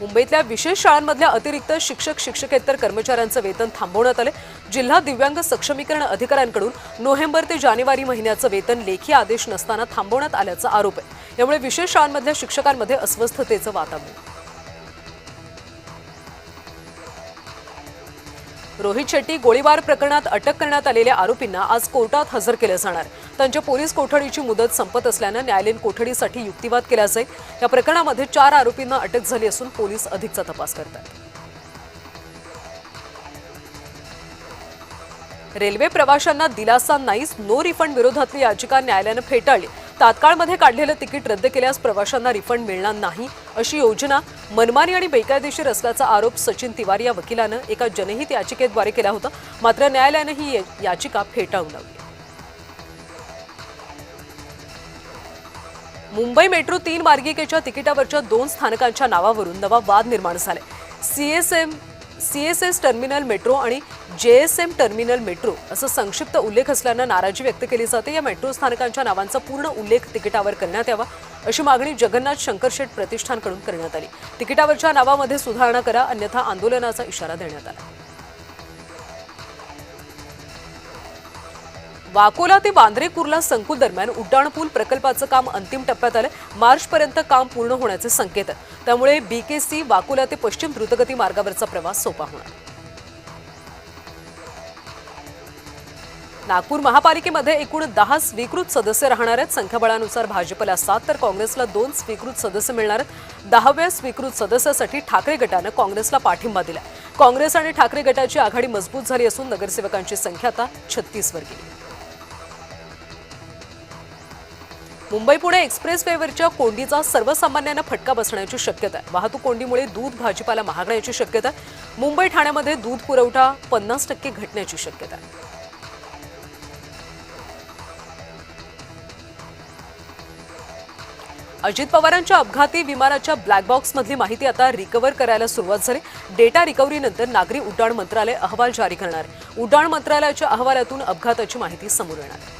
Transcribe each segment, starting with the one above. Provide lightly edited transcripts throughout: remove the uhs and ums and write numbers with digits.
मुंबईतल्या विशेष शाळांमधल्या अतिरिक्त शिक्षक शिक्षकेतर कर्मचाऱ्यांचं वेतन थांबवण्यात आले। जिल्हा दिव्यांग सक्षमीकरण अधिकाऱ्यांकडून नोव्हेंबर ते जानेवारी महिन्याचं वेतन लेखी आदेश नसताना थांबवण्यात आल्याचा आरोप आहे। यामुळे विशेष शाळांमधल्या शिक्षकांमध्ये अस्वस्थतेचं वातावरण। रोहित शेट्टी गोळीबार प्रकरणात अटक करण्यात आलेल्या आरोपींना आज कोर्टात हजर केलं जाणार। त्यांच्या पोलीस कोठडीची मुदत संपत असल्याने न्यायालयीन कोठडीसाठी युक्तिवाद केला जाईल। या प्रकरणामध्ये 4 आरोपींना अटक झाली असून पोलीस अधिकचा तपास करतात। रेल्वे प्रवाशांना दिलासा नाहीच, नो रिफंड विरोधातली याचिका न्यायालयाने फेटाळली। तात्काळमध्ये काढलेलं तिकीट रद्द केल्यास प्रवाशांना रिफंड मिळणार नाही अशी योजना मनमानी आणि बेकायदेशीर असल्याचा आरोप सचिन तिवारी या वकिलानं एका जनहित याचिकेद्वारे केला होता। मात्र न्यायालयाने ही याचिका फेटाळून लावली। मुंबई मेट्रो 3 मार्गिकेच्या तिकिटावरच्या 2 स्थानकांच्या नावावरून नवा वाद निर्माण झालाय। सीएसएस टर्मिनल मेट्रो आणि जेएसएम टर्मिनल मेट्रो असं संक्षिप्त उल्लेख असल्यानं नाराजी व्यक्त केली जाते। या मेट्रो स्थानकांच्या नावांचा पूर्ण उल्लेख तिकिटावर करण्यात यावा अशी मागणी जगन्नाथ शंकरशेठ प्रतिष्ठानकडून करण्यात आली। तिकिटावरच्या नावामध्ये सुधारणा करा, अन्यथा आंदोलनाचा इशारा देण्यात आला। वाकोला ते वांद्रे कुर्ला संकुल दरम्यान उड्डाणपूल प्रकल्पाचं काम अंतिम टप्प्यात आलं। मार्चपर्यंत काम पूर्ण होण्याचे संकेत आहेत। त्यामुळे बीकेसी वाकोला ते पश्चिम द्रुतगती मार्गावरचा प्रवास सोपा होणार। नागपूर महापालिकेमध्ये एकूण 10 स्वीकृत सदस्य राहणार आहेत। संख्याबळानुसार भाजपला 7 तर काँग्रेसला 2 स्वीकृत सदस्य मिळणार आहेत। 10व्या स्वीकृत सदस्यासाठी ठाकरे गटानं काँग्रेसला पाठिंबा दिला। काँग्रेस आणि ठाकरे गटाची आघाडी मजबूत झाली असून नगरसेवकांची संख्या आता 36 वर गेली। मुंबई पुणे एक्सप्रेसवेवरच्या कोंडीचा सर्वसामान्यांना फटका बसण्याची शक्यता आहे। वाहतूक कोंडीमुळे दूध भाजीपाला महागण्याची शक्यता आहे। मुंबई ठाण्यामध्ये दूध पुरवठा 50% घटण्याची शक्यता आहे। अजित पवारांच्या अपघाती विमानाच्या ब्लॅक बॉक्समधली माहिती आता रिकव्हर करायला सुरुवात झाली। डेटा रिकव्हरीनंतर नागरी उड्डाण मंत्रालय अहवाल जारी करणार आहे। उड्डाण मंत्रालयाच्या अहवालातून अपघाताची माहिती समोर येणार आहे।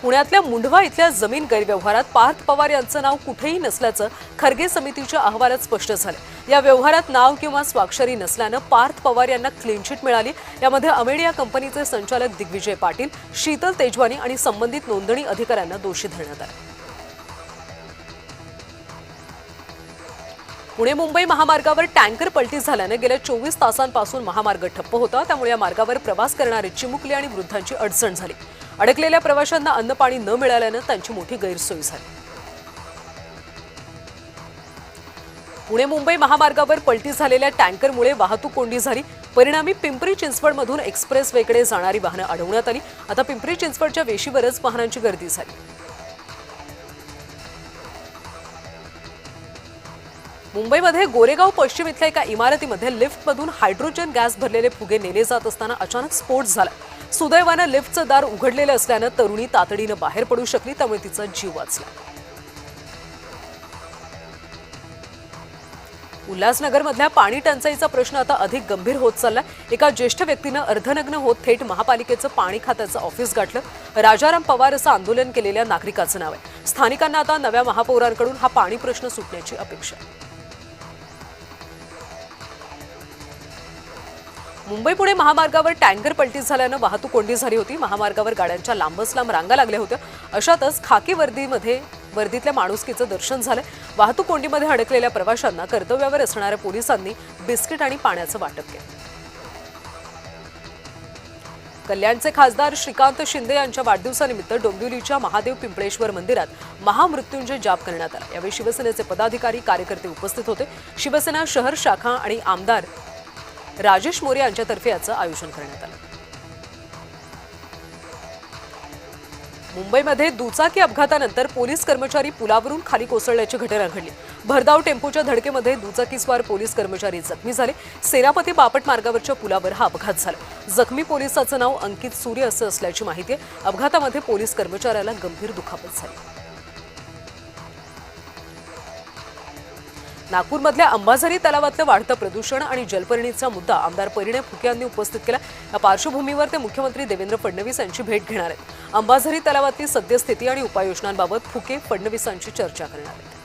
पुण्यातल्या मुंढवा इथल्या जमीन गैरव्यवहारात पार्थ पवार यांचं नाव कुठेही नसल्याचं खर्गे समितीच्या अहवालात स्पष्ट झालं। या व्यवहारात नाव किंवा स्वाक्षरी नसल्यानं पार्थ पवार यांना क्लीन चिट मिळाली। यामध्ये अमेडिया कंपनीचे संचालक दिग्विजय पाटील, शीतल तेजवानी आणि संबंधित नोंदणी अधिकाऱ्यांना दोषी धरण्यात आलं। पुणे मुंबई महामार्गावर टँकर पलटी झाल्याने गेल्या 24 तासांपासून महामार्ग ठप्प होता। त्यामुळे या मार्गावर प्रवास करणारे चिमुकले आणि वृद्धांची अडचण झाली। अडकलेल्या प्रवाशांना अन्न पाणी न मिळाल्याने त्यांची मोठी गैरसोय झाली। पुणे मुंबई महामार्गावर पलटी झालेल्या टँकरमुळे वाहतूक कोंडी झाली। परिणामी पिंपरी चिंचवडमधून एक्सप्रेसवेकडे जाणारी वाहनं अडवण्यात आली। आता पिंपरी चिंचवडच्या वेशीवरच वाहनांची गर्दी झाली। मुंबईमध्ये गोरेगाव पश्चिम इथल्या एका इमारतीमध्ये लिफ्टमधून हायड्रोजन गॅस भरलेले फुगे नेले जात असताना अचानक स्फोट झाला। सुदैवानं लिफ्टचं दार उघडलेलं असल्यानं तरुणी तातडीनं बाहेर पडू शकली, त्यामुळे तिचा जीव वाचला। उल्हासनगरमधल्या पाणी टंचाईचा प्रश्न आता अधिक गंभीर होत चाललाय। एका ज्येष्ठ व्यक्तीनं अर्धनग्न होत थेट महापालिकेचं पाणी खात्याचं ऑफिस गाठलं। राजाराम पवार असं आंदोलन केलेल्या नागरिकाचं नाव आहे। स्थानिकांना आता नव्या महापौरांकडून हा पाणी प्रश्न सुटण्याची अपेक्षा आहे। मुंबई पुणे महामार्गावर टँकर पलटी झाल्यानं वाहतूक कोंडी झाली होती। महामार्गावर गाड्यांच्या लांबच लांब रांगा लागल्या होत्या। अशातच खाकी वर्दीतल्या माणुसकीचं दर्शन झालं। वाहतूक कोंडीमध्ये अडकलेल्या प्रवाशांना कर्तव्यावर असणाऱ्या पोलिसांनी बिस्किट आणि पाण्याचं वाटप केलं। कल्याणचे खासदार श्रीकांत शिंदे यांच्या वाढदिवसानिमित्त डोंबिवलीच्या महादेव पिंपळेश्वर मंदिरात महामृत्युंजय जाप करण्यात आला। यावेळी शिवसेनेचे पदाधिकारी, कार्यकर्ते उपस्थित होते। शिवसेना शहर शाखा आणि आमदार राजेश मोरे यांच्यातर्फे याचं आयोजन करण्यात आलं। मुंबईमध्ये दुचाकी अपघातानंतर पोलीस कर्मचारी पुलावरून खाली कोसळल्याची घटना घडली। भरधाव टेम्पोच्या धडकेमध्ये दुचाकीस्वार पोलीस कर्मचारी जखमी झाले। सेनापती बापट मार्गावरच्या पुलावर हा अपघात झाला। जखमी पोलिसाचं नाव अंकित सूर्य असं असल्याची माहिती आहे। अपघातामध्ये पोलीस कर्मचाऱ्याला गंभीर दुखापत झाली। नागपूरमधल्या अंबाझरी तलावातलं वाढतं प्रदूषण आणि जलपर्णीचा मुद्दा आमदार परिणय फुके यांनी उपस्थित केला। या पार्श्वभूमीवर ते मुख्यमंत्री देवेंद्र फडणवीस यांची भेट घेणार आहेत। अंबाझरी तलावातली सद्यस्थिती आणि उपाययोजनांबाबत फुके फडणवीसांची चर्चा करणार आहेत.